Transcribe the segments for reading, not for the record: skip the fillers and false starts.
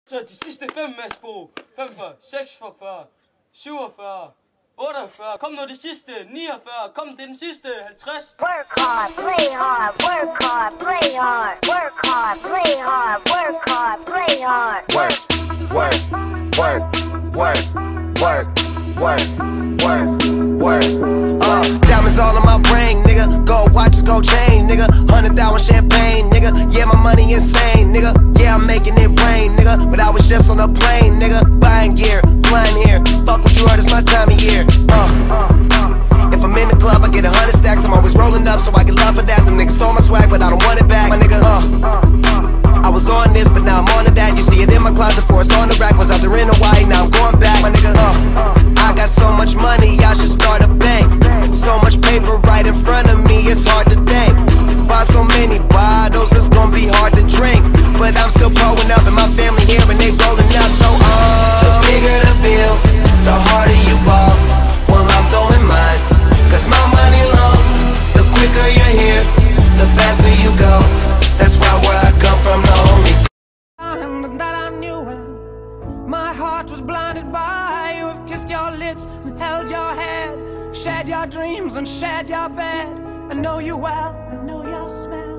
Så de sidste 5, Mads Bo. 45, 46, 47, 48. Kom nu de sidste. 49. Kom til den sidste. 50. Work hard, play hard, work hard, play hard. Work hard, play hard, work hard, play hard. Work, work, work, work, work, work, work, work. Diamonds all on my ring, nigga. Gold watches, gold chain, nigga. 100,000 champagne, nigga. Yeah, my money insane, nigga. Yeah, I'm making it rain, nigga. But I was just on a plane, nigga. Buying gear, flying here. Fuck what you heard, it's my time of year. If I'm in the club, I get 100 stacks. I'm always rolling up, so I get love for that. Them niggas stole my swag, but I don't want it back, my nigga. I was on this, but now I'm on to that. You see it in my closet, for it's on the rack. Was out there in Hawaii, now I'm going back, my nigga. I got so much money, I should start a bank. So much paper right in front of me, it's hard to think. Buy so many bottles, it's gonna be hard to drink. But I'm still pulling up, and my family here, and they rolling up. So the bigger the bill, the harder you ball. Well, I'm throwing mine, cause my money long. The quicker you're here, the faster you go. That's why where I come from, the only that I knew when my heart was blinded by you. Have kissed your lips and held your head, shared your dreams and shared your bed. I know you well, I know your smell.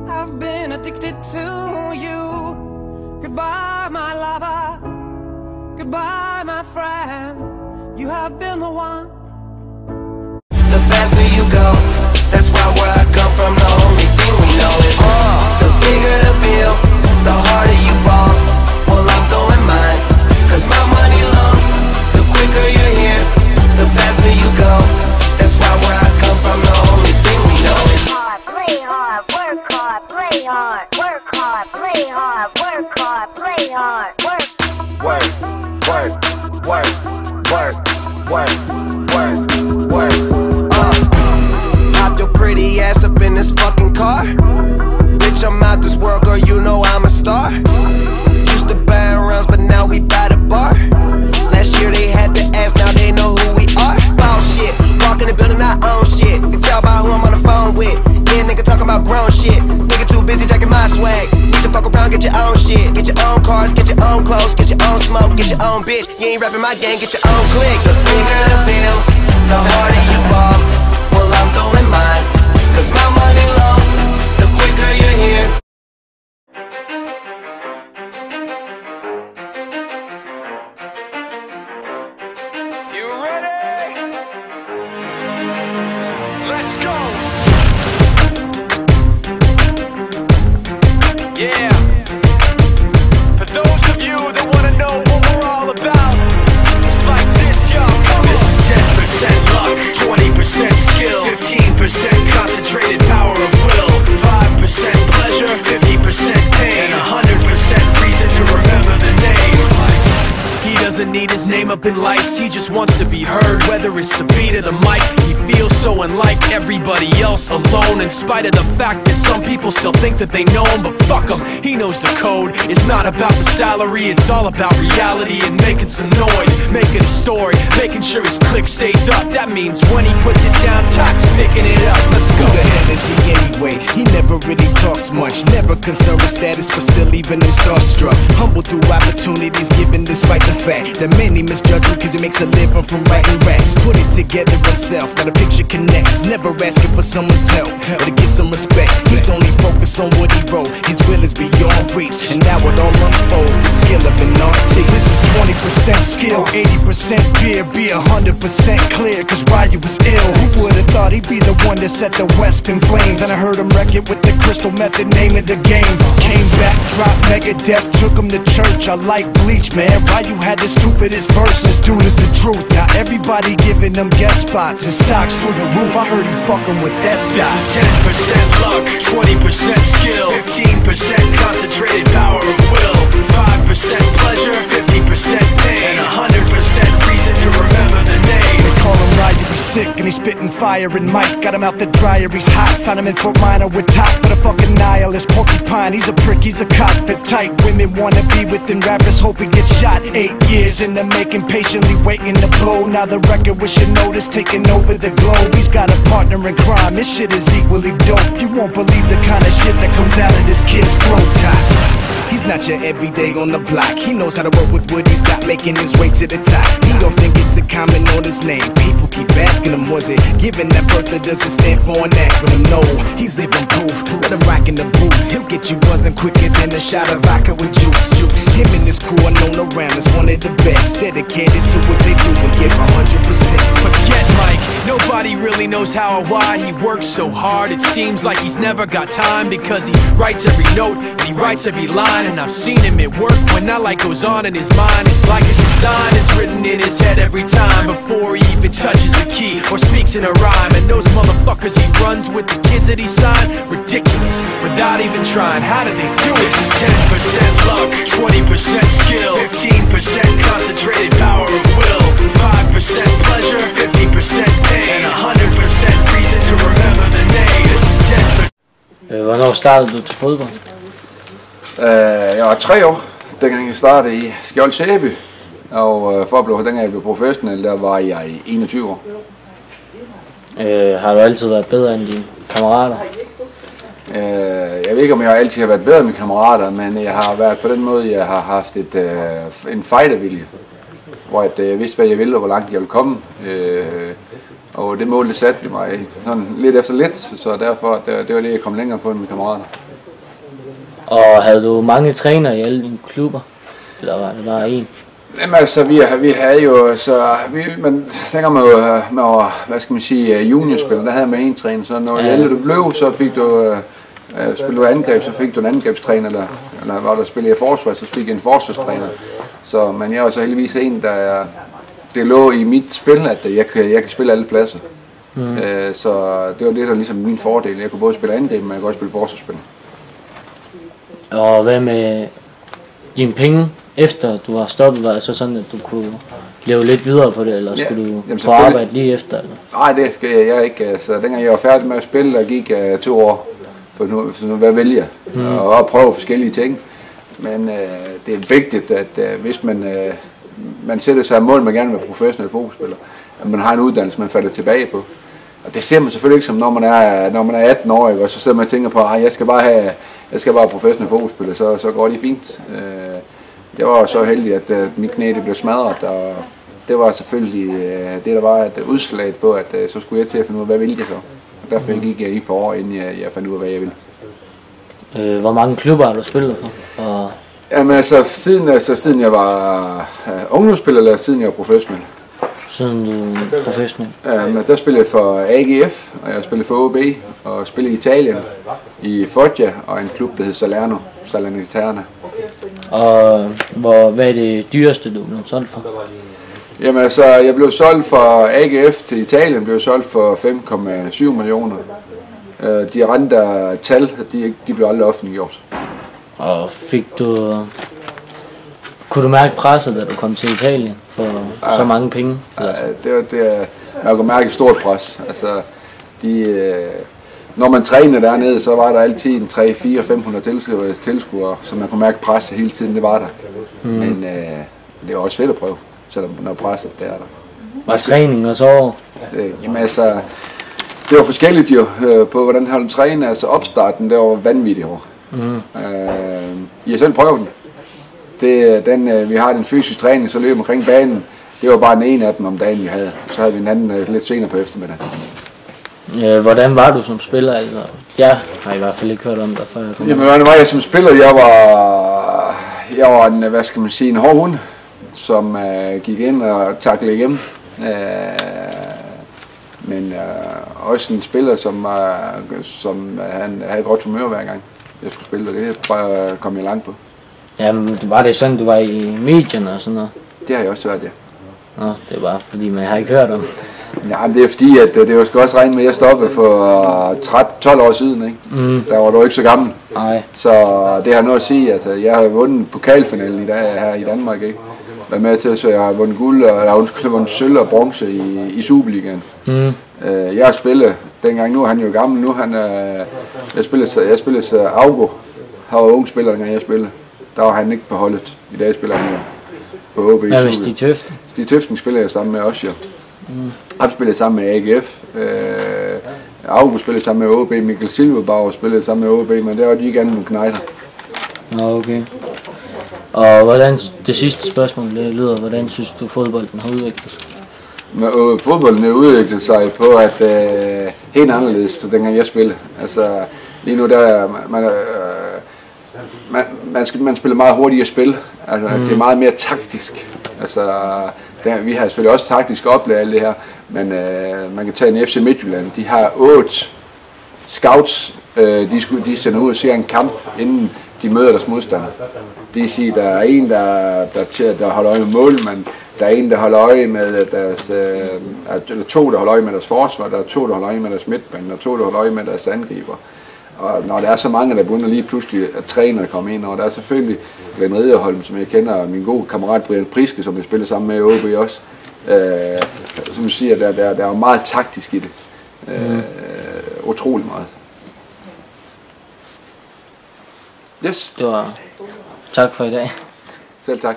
I've been addicted to you. Goodbye, my lover. Goodbye, my friend. You have been the one. The faster you go, that's why where I come from, the only thing we know is the bigger the bill, the harder you ball. Well, I'm throwing mine, cause my money long. The quicker you're here, the faster you go. That's why where I come from, the only thing we know is Play hard, work hard, play hard. Work hard, play hard, work hard, play hard. Work, work, work, work, work, work, work, work. Hop your pretty ass up in this fucking car. Bitch, I'm out this world, girl, you know I'm a star. Used to buy rounds, but now we buy the bar. Last year they had to ask, now they know who we are. Ball shit, walk in the building, I own shit. You can tell by who I'm on the phone with. Yeah, nigga talking about grown shit. Nigga too busy jacking my swag. Need to fuck around, get your own shit. Get your own cars, get your own clothes, get your own smoke, get your own bitch. You ain't rapping my gang, get your own clique. The bigger the bill, the harder you ball. Well, I'm throwing mine, cause my money long. The quicker you're here. You ready? Let's go. Yeah. For those of you that want to know what we're all about, it's like this, y'all. This is 10% luck, 20% skill, 15% concentrated power of will, 5% pleasure, 50% pain, and 100% reason to remember the name. He doesn't need his name up in lights, he just wants to be heard. Whether it's the beat of the mic, he feels so unlike everybody else, alone. In spite of the fact that some people still think that they know him, but fuck him, he knows the code. It's not about the salary, it's all about reality and making some noise, making a story, making sure his click stays up. That means when he puts it down, Tox picking it up. Let's go. Who the hell is he anyway? He never really talks much, never concerned with status, but still even him starstruck. Humble through opportunities given despite the fact that many misjudge him cause he makes a living from writing raps. Put it together himself, now the picture connects. Never asking for someone's help or to get some respect. He's only focused on what he wrote. His will is beyond reach, and now it all unfolds. The skill of an artist. This is 20% skill, 80% fear. Be 100% clear, cause Ryu was ill. Who would've thought he'd be the one that set the West in flames? And I heard him wreck it with the Crystal Method, name of the game. Came back, dropped Megadeth, took him to church. I like Bleach, man. Ryu had the stupidest verse. This dude is the truth. Now everybody giving them guest spots and stocks through the roof. I heard he fucking with that stock. This is 10% luck, 20% skill, 15% concentrated power of will, 5% pleasure, 50% pain, and 100% reason to remember the name. They call him Ryu, he's sick and he's spitting fire. And Mike got him out the dryer, he's hot. Found him in Fort Minor with Top, but a fucking nihilist porcupine. He's a prick, he's a cock. The type women wanna be within rappers, hope he gets shot. 8 years in the making, patiently waiting to blow. Now the record with your notice taking over the globe. He's got a partner in crime, this shit is equally dope. You won't believe the kind of shit that comes out of this kid's throat. He's not your everyday on the block. He knows how to work with what he's got, making his way to the top. He often gets a comment on his name. People keep asking him, was it given that birth that doesn't stand for an acronym? No, he's living proof. Let him rock in the booth. He'll get you buzzing quicker than a shot of vodka with juice. Him and his crew are known around as one of the best, dedicated to what they do and give 100%. Forget Mike, nobody really knows how or why he works so hard. It seems like he's never got time, because he writes every note and he writes every line. And I've seen him at work when that light goes on in his mind. It's like a design is written in his head every time, before he even touches a key or speaks in a rhyme. And those motherfuckers he runs with, the kids that he signed, ridiculous, without even trying. How do they do it? This is 10% luck, 20% skill, 15% concentrated power of will, 5% pleasure, 50% pain, and 100% reason to remember the name. This is 10%. Hvornår startede du til fodbold? Jeg var 3 år, dengang jeg startede i Skjold Sæby. Og dengang jeg blev professionel, der var jeg 21 år. Har du altid været bedre end dine kammerater? Jeg ved ikke, om jeg altid har været bedre end mine kammerater, men jeg har været på den måde, jeg har haft en fightervilje. Hvor jeg vidste, hvad jeg ville og hvor langt jeg ville komme. Og det mål, det satte mig sådan lidt efter lidt, så derfor det var det, jeg kom længere på end mine kammerater. Og havde du mange trænere i alle dine klubber? Eller var det bare en? Jamen altså, vi havde jo, men tænker man jo, hvad skal man sige, juniorspiller, der havde man en træner, så når ældre du blev, så fik du, spillede du angreb, så fik du en angrebstræner, eller var der spillede i forsvar, så fik jeg en forsvarstræner. Så, men jeg var så heldigvis en, det lå i mit spil, at jeg kan spille alle pladser. Så det var det, der ligesom min fordel. Jeg kunne både spille angreb, men jeg kunne også spille forsvarsspil. Og hvad med dine penge? Efter du har stoppet, var det så sådan, at du kunne leve lidt videre på det, eller skulle du på arbejde lige efter? Eller? Nej, det skal jeg ikke. Så dengang jeg var færdig med at spille, der gik 2 år for nu hvad vælger og prøve forskellige ting. Men det er vigtigt, at hvis man sætter sig et mål, man gerne vil være professionel fodboldspiller, at man har en uddannelse, man falder tilbage på. Og det ser man selvfølgelig ikke som, når man er 18 år, og så sidder man og tænker på, at jeg skal bare professionel fodboldspiller, så går det fint. Jeg var så heldig, at mit knæ det blev smadret, og det var selvfølgelig det, der var et udslag på, at så skulle jeg til at finde ud af, hvad ville jeg så. Og derfor gik jeg i et par år, inden jeg fandt ud af, hvad jeg ville. Hvor mange klubber har du spillet for? Og... Jamen altså, siden jeg var ungdomsspiller, eller siden jeg var professionel? Siden du er professionel? Ja, der spillede jeg for AGF, og jeg spillede for OB, og spillede i Italien, i Foggia, og en klub, der hed Salernitana. Og hvad er det dyreste, du blev solgt for? Jamen altså, jeg blev solgt for AGF til Italien, blev solgt for 5,7 millioner. De rente tal, de blev aldrig offentliggjort. Og kunne du mærke presset, da du kom til Italien for så mange penge? Jeg kunne mærke et stort pres. Altså, når man trænede dernede, så var der altid en 300-500 tilskuere, så man kunne mærke presset hele tiden, det var der. Men det var også fedt at prøve, selvom når presset det er der. Var træning og så? Jamen altså, det var forskelligt jo på, hvordan han træner. Altså opstarten, det var vanvittigt hårdt. Jeg selv prøvet den. Vi har den fysiske træning, så løb omkring banen. Det var bare den ene af dem om dagen, vi havde. Så havde vi en anden lidt senere på eftermiddagen. Hvordan var du som spiller? Altså, jeg har i hvert fald ikke hørt om dig før jeg kom. Jamen, hvordan var jeg som spiller? Jeg var en, hvad skal man sige, en hård hund, som gik ind og taklede igennem. Men også en spiller, som han havde godt humør hver gang jeg skulle spille, og det kom jeg langt på. Jamen, var det sådan, du var i medierne og sådan noget? Det har jeg også hørt, ja. Nå, det er bare fordi, man har ikke hørt om. Ja, men det er fordi, at det var sgu også regnet med, at jeg stoppede for 12 år siden, ikke? Der var du ikke så gammel. Nej. Så det har noget at sige, altså jeg har vundet pokalfinalen i dag her i Danmark, ikke? Været med til, så jeg har vundet guld, og jeg har vundet sølv og bronze i Superligaen. Jeg har spillet, dengang nu er han jo gammel, nu jeg spillede så Augo, han var ung spiller, dengang jeg spillede. Der var han ikke på holdet. I dag spiller han jo på OB. Hvad med Stig Tøften? Stig Tøften spiller jeg sammen med også, jo. Han spillede sammen med AGF. Augo spillede sammen med OB. Michael Silverbauer spillede sammen med OB, men der var de ikke andet nogle knejder. Nå, okay. Og hvordan, det sidste spørgsmål det lyder, hvordan synes du fodbolden har udviklet sig? Fodbolden er udviklet sig på, at helt anderledes, dengang jeg spillede. Altså, lige nu der man spiller meget hurtigere spil. Altså, det er meget mere taktisk. Altså, vi har selvfølgelig også taktisk oplæg alt det her, men man kan tage en FC Midtjylland. De har 8 scouts, de sender ud og ser en kamp, inden de møder deres modstander. Det vil sige, der er en, der holder øje med målmanden, der er en, der holder øje med deres, eller 2, der holder øje med deres forsvar, der er 2, der holder øje med deres midtbane, og 2, der holder øje med deres angriber. Og når der er så mange, der begynder lige pludselig at træne og komme ind, og der er selvfølgelig Glenn Riderholm, som jeg kender, og min gode kammerat Brian Priske, som jeg spiller sammen med i OB også, som siger, der er jo meget taktisk i det. Utrolig meget. Yes. Det var tak for i dag. Selv tak.